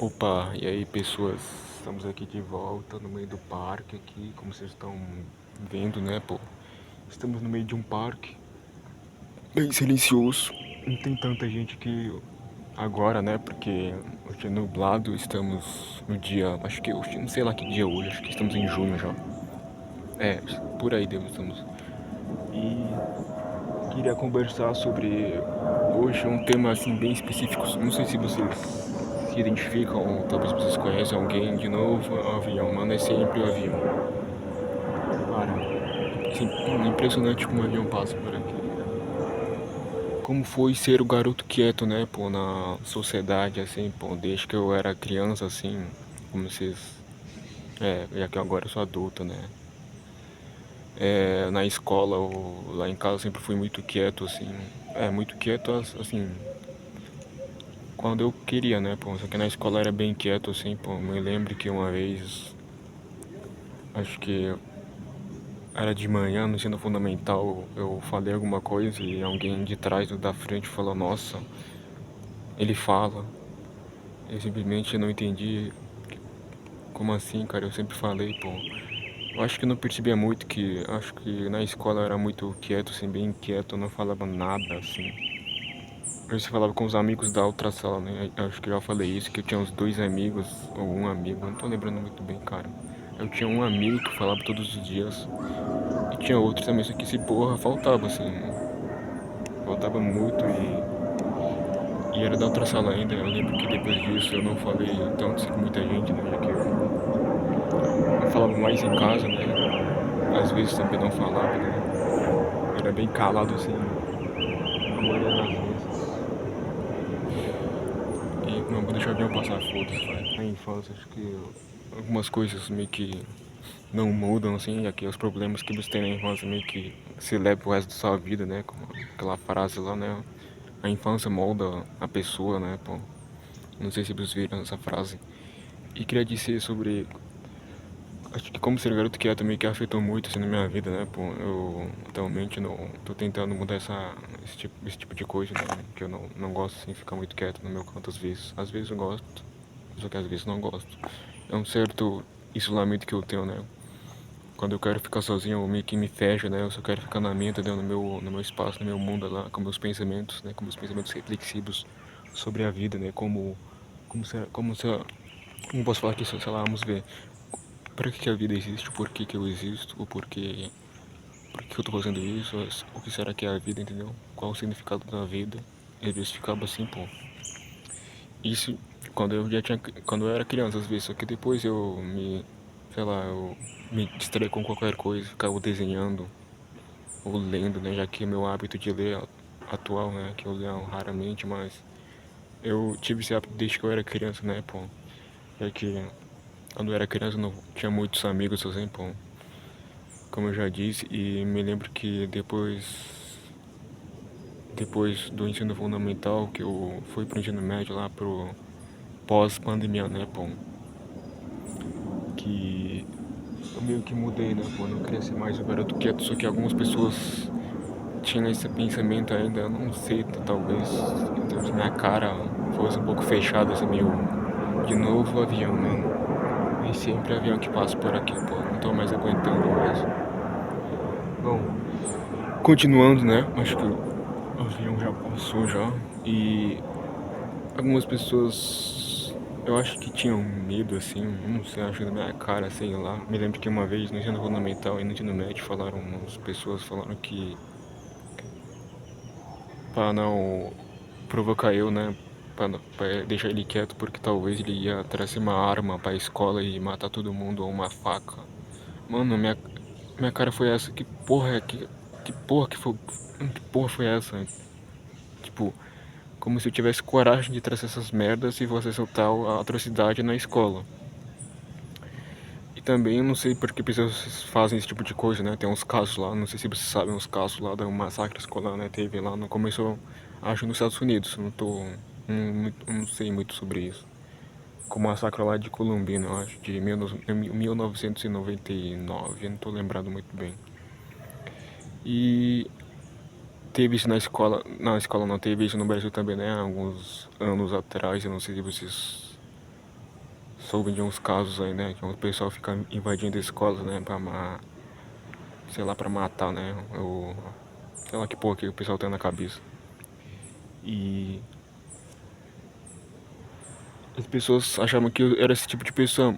Opa, e aí pessoas, estamos aqui de volta no meio do parque aqui, como vocês estão vendo, né, pô? Estamos no meio de um parque, bem silencioso, não tem tanta gente que agora, né, porque hoje é nublado, estamos no dia, acho que hoje, não sei lá que dia é hoje, acho que estamos em junho já. É, por aí estamos. E queria conversar sobre hoje um tema assim bem específico, não sei se vocês se identificam, ou talvez vocês conhecem alguém de novo, o avião, mano, é sempre o avião. Cara, assim, impressionante como o avião passa por aqui. Como foi ser o garoto quieto, né, pô, na sociedade, assim, pô, desde que eu era criança, assim, como vocês. Já que agora eu sou adulto, né? Na escola ou lá em casa eu sempre fui muito quieto, assim. Muito quieto, assim, quando eu queria, né, pô, só que na escola era bem quieto, assim, pô, me lembro que uma vez, acho que era de manhã, no ensino fundamental, eu falei alguma coisa e alguém de trás ou da frente falou, nossa, ele fala. Eu simplesmente não entendi como assim, cara, eu sempre falei, pô. Eu acho que eu não percebia muito acho que na escola eu era muito quieto, assim, bem quieto, eu não falava nada, assim. Eu se falava com os amigos da outra sala, né? Eu acho que eu já falei isso, que eu tinha uns dois amigos, ou um amigo, não tô lembrando muito bem, cara. Eu tinha um amigo que falava todos os dias, e tinha outro também, só que esse porra faltava, assim. Faltava muito e era da outra sala ainda. Eu lembro que depois disso eu não falei tanto assim com muita gente, né? Já que eu falava mais em casa, né? Às vezes também não falava, né? Era bem calado, assim, a maioria das vezes. E não, vou deixar o avião passar, foda-se, vai. Na infância, acho que algumas coisas meio que não mudam, assim, já que os problemas que você tem na infância meio que se levam pro resto da sua vida, né? Como aquela frase lá, né? A infância molda a pessoa, né, pô? Não sei se vocês viram essa frase. E queria dizer sobre. Acho que como ser garoto que é também que afetou muito assim na minha vida, né, pô? Eu atualmente não tô tentando mudar esse tipo de coisa, né? Que eu não gosto assim de ficar muito quieto no meu canto às vezes. Às vezes eu gosto, só que às vezes não gosto. É um certo isolamento que eu tenho, né? Quando eu quero ficar sozinho, eu meio que me fecho, né? Eu só quero ficar na minha, entendeu? No meu espaço, no meu mundo lá, com meus pensamentos, né? Com meus pensamentos reflexivos sobre a vida, né? Como posso falar que, sei lá, vamos ver. Para que a vida existe? Por que eu existo? Por que eu tô fazendo isso? O que será que é a vida, entendeu? Qual o significado da vida? E às vezes ficava assim, pô. Isso quando eu era criança, às vezes, só que depois sei lá, eu me distraí com qualquer coisa, ficava desenhando ou lendo, né? Já que meu hábito de ler atual, né? Que eu leio raramente, mas eu tive esse hábito desde que eu era criança, né, pô? Já que quando eu era criança eu não tinha muitos amigos, assim, pô. Como eu já disse, e me lembro que depois do ensino fundamental, que eu fui pro ensino médio lá pro pós-pandemia, né, pô, que eu meio que mudei, né, pô, não queria ser mais o garoto quieto, só que algumas pessoas tinham esse pensamento ainda, eu não sei, talvez, então, se minha cara fosse um pouco fechada, assim, meio, de novo o avião, mano, e sempre avião que passa por aqui, pô, não tô mais aguentando mais. Bom, continuando, né? Acho que o avião já passou já. E algumas pessoas eu acho que tinham medo, assim, não sei, acho que da minha cara, sei lá. Me lembro que uma vez no ensino fundamental e no ensino médio umas pessoas falaram que para não provocar eu, né? Pra deixar ele quieto porque talvez ele ia trazer uma arma pra escola e matar todo mundo ou uma faca. Mano, minha cara foi essa. Que porra foi essa? Tipo, como se eu tivesse coragem de trazer essas merdas e você soltar a atrocidade na escola. E também eu não sei por que pessoas fazem esse tipo de coisa, né? Tem uns casos lá, não sei se vocês sabem, uns casos lá do massacre escolar, né? Teve lá, não começou, acho, nos Estados Unidos. Não sei muito sobre isso. Com o massacre lá de Columbine, eu acho, de 1999, eu não tô lembrado muito bem. E teve isso na escola não, teve isso no Brasil também, né? Alguns anos atrás, eu não sei se vocês soube de uns casos aí, né? Que o pessoal fica invadindo escolas, né? Sei lá, pra matar, né? Sei lá que porra que o pessoal tem na cabeça. E as pessoas achavam que eu era esse tipo de pessoa.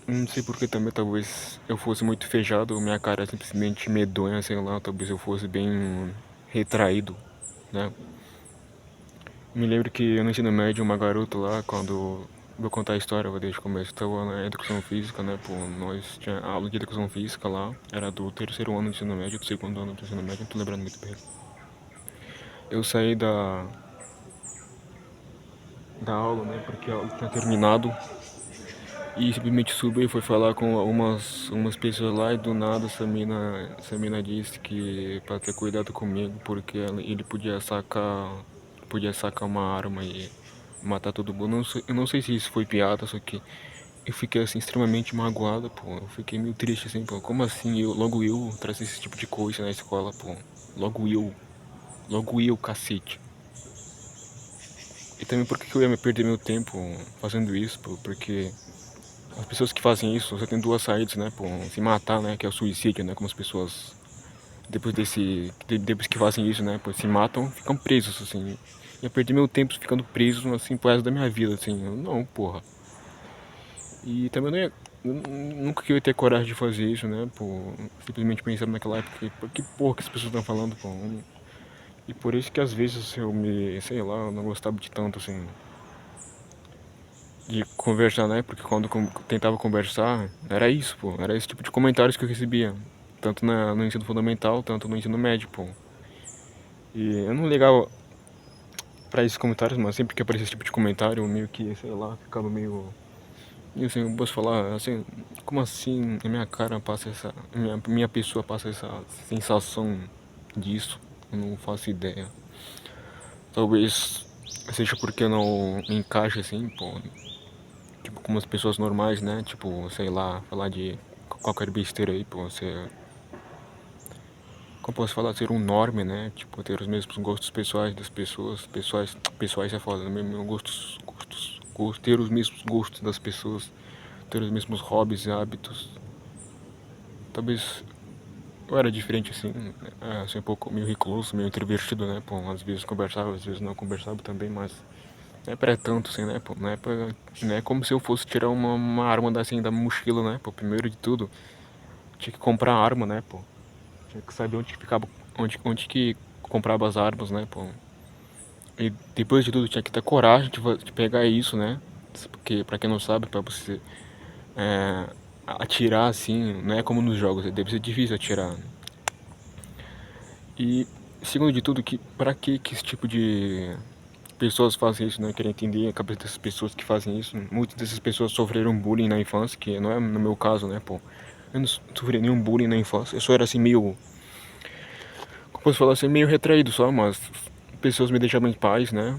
Não sei por que também, talvez eu fosse muito fechado, minha cara é simplesmente medonha, sei lá, talvez eu fosse bem retraído, né? Me lembro que no ensino médio, uma garota lá, quando. Vou contar a história, vou desde o começo. Estava na educação física, né? Pô, nós tinha aula de educação física lá. Era do terceiro ano do ensino médio, do segundo ano do ensino médio, não tô lembrando muito bem. Eu saí da aula, né? Porque a aula tinha terminado. E simplesmente subi e fui falar com umas pessoas lá e do nada essa mina disse que pra ter cuidado comigo porque ele podia sacar uma arma e matar todo mundo. Eu não sei se isso foi piada, só que eu fiquei assim extremamente magoado, pô. Eu fiquei meio triste assim, pô. Como assim logo eu trazer esse tipo de coisa na escola, pô? Logo eu, cacete. E também por que eu ia me perder meu tempo fazendo isso, pô? Porque as pessoas que fazem isso, você tem duas saídas, né? Pô, se matar, né? Que é o suicídio, né? Como as pessoas, depois que fazem isso, né? Pô, se matam, ficam presos, assim. Ia perder meu tempo ficando preso, assim, pro resto da minha vida, assim. Não, porra. E também não ia, nunca que eu ia ter coragem de fazer isso, né? Pô, simplesmente pensando naquela época, que porra que as pessoas estão falando, pô. E por isso que às vezes sei lá, eu não gostava de tanto, assim, de conversar, né? Porque quando tentava conversar, era isso, pô. Era esse tipo de comentários que eu recebia. Tanto no ensino fundamental, tanto no ensino médio, pô. E eu não ligava pra esses comentários, mas sempre que aparecia esse tipo de comentário, eu meio que, sei lá, ficava meio. E assim, eu posso falar, assim, como assim a minha cara passa essa. Minha pessoa passa essa sensação disso? Eu não faço ideia. Talvez seja porque eu não me encaixo assim, pô. Tipo, como as pessoas normais, né? Tipo, sei lá, falar de qualquer besteira aí, pô, você. Como posso falar? Ser um norme, né? Tipo, ter os mesmos gostos pessoais das pessoas. Pessoais é foda, né? Mesmo ter os mesmos gostos das pessoas. Ter os mesmos hobbies e hábitos. Talvez eu era diferente assim, assim um pouco meio recluso, meio introvertido, né? Pô, às vezes conversava, às vezes não conversava também, mas não é pra tanto assim, né? Pô, não é como se eu fosse tirar uma arma assim da mochila, né? Pô, primeiro de tudo, tinha que comprar arma, né? Pô, tinha que saber onde que ficava, onde que comprava as armas, né? Pô, e depois de tudo tinha que ter coragem de pegar isso, né? Porque pra quem não sabe, pra você é, atirar assim, não é como nos jogos, deve ser difícil atirar. E segundo de tudo, pra que esse tipo de pessoas fazem isso, né? Querer entender a cabeça dessas pessoas que fazem isso. Muitas dessas pessoas sofreram bullying na infância, que não é no meu caso, né, pô. Eu não sofri nenhum bullying na infância. Eu só era assim meio, como posso falar assim, meio retraído só, mas pessoas me deixavam em paz, né?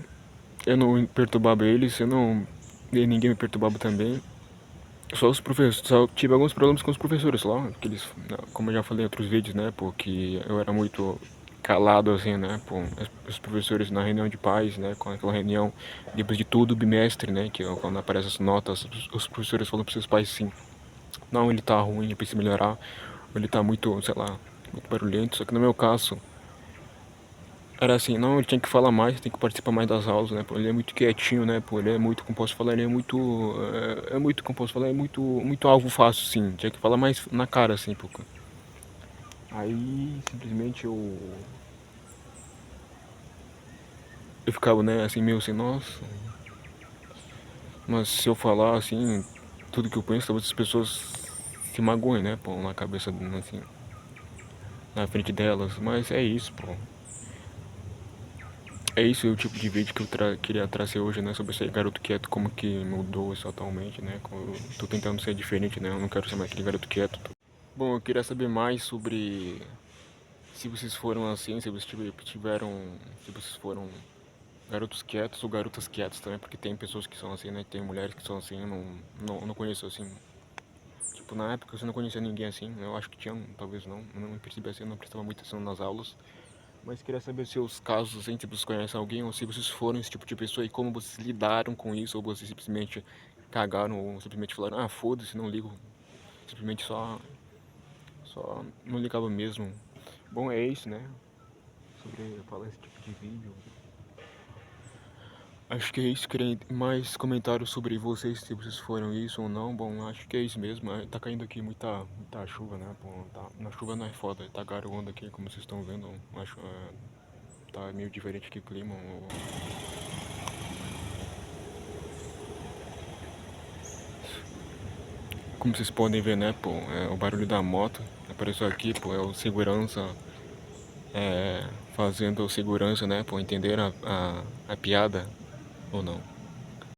Eu não perturbava eles, eu não. E ninguém me perturbava também. Só os professores, só tive alguns problemas com os professores lá, que eles, como eu já falei em outros vídeos, né, pô, que eu era muito calado assim, né, pô, os professores na reunião de pais, né, com aquela reunião depois de todo o bimestre, né, que quando aparecem as notas, os professores falam para seus pais assim, não, ele tá ruim, ele precisa melhorar, ou ele tá muito, sei lá, muito barulhento, só que no meu caso, era assim, não, ele tinha que falar mais, tem que participar mais das aulas, né? Pô, ele é muito quietinho, né? Pô, ele é muito, como posso falar, ele é muito. Muito, como posso falar, é muito alvo fácil, sim. Tinha que falar mais na cara, assim, pô. Aí, simplesmente eu ficava, né, assim, meio assim, nossa. Mas se eu falar, assim, tudo que eu penso, talvez as pessoas se magoem, né? Pô, na cabeça, assim, na frente delas. Mas é isso, pô. É isso o tipo de vídeo que eu queria trazer hoje, né? Sobre esse garoto quieto, como que mudou isso atualmente, né? Eu tô tentando ser diferente, né? Eu não quero ser mais aquele garoto quieto. Bom, eu queria saber mais sobre se vocês foram assim, se vocês se vocês foram garotos quietos ou garotas quietas também, porque tem pessoas que são assim, né? Tem mulheres que são assim, eu não conheço assim. Tipo, na época eu não conhecia ninguém assim, né? Eu acho que tinha, talvez não, eu não me percebi assim, eu não prestava muita atenção nas aulas. Mas queria saber seus casos, assim, se vocês conhecem alguém ou se vocês foram esse tipo de pessoa e como vocês lidaram com isso ou vocês simplesmente cagaram ou simplesmente falaram, ah, foda-se, não ligo. Simplesmente só não ligava mesmo. Bom, é isso, né? Sobre falar esse tipo de vídeo. Acho que é isso. Queria mais comentários sobre vocês, se vocês foram isso ou não. Bom, acho que é isso mesmo. Tá caindo aqui muita chuva, né? Bom, tá, na chuva não é foda, tá garoando aqui, como vocês estão vendo. Acho tá meio diferente aqui o clima. Como vocês podem ver, né, pô, o barulho da moto apareceu aqui, pô, é o segurança fazendo o segurança, né, pô, entender a piada ou não.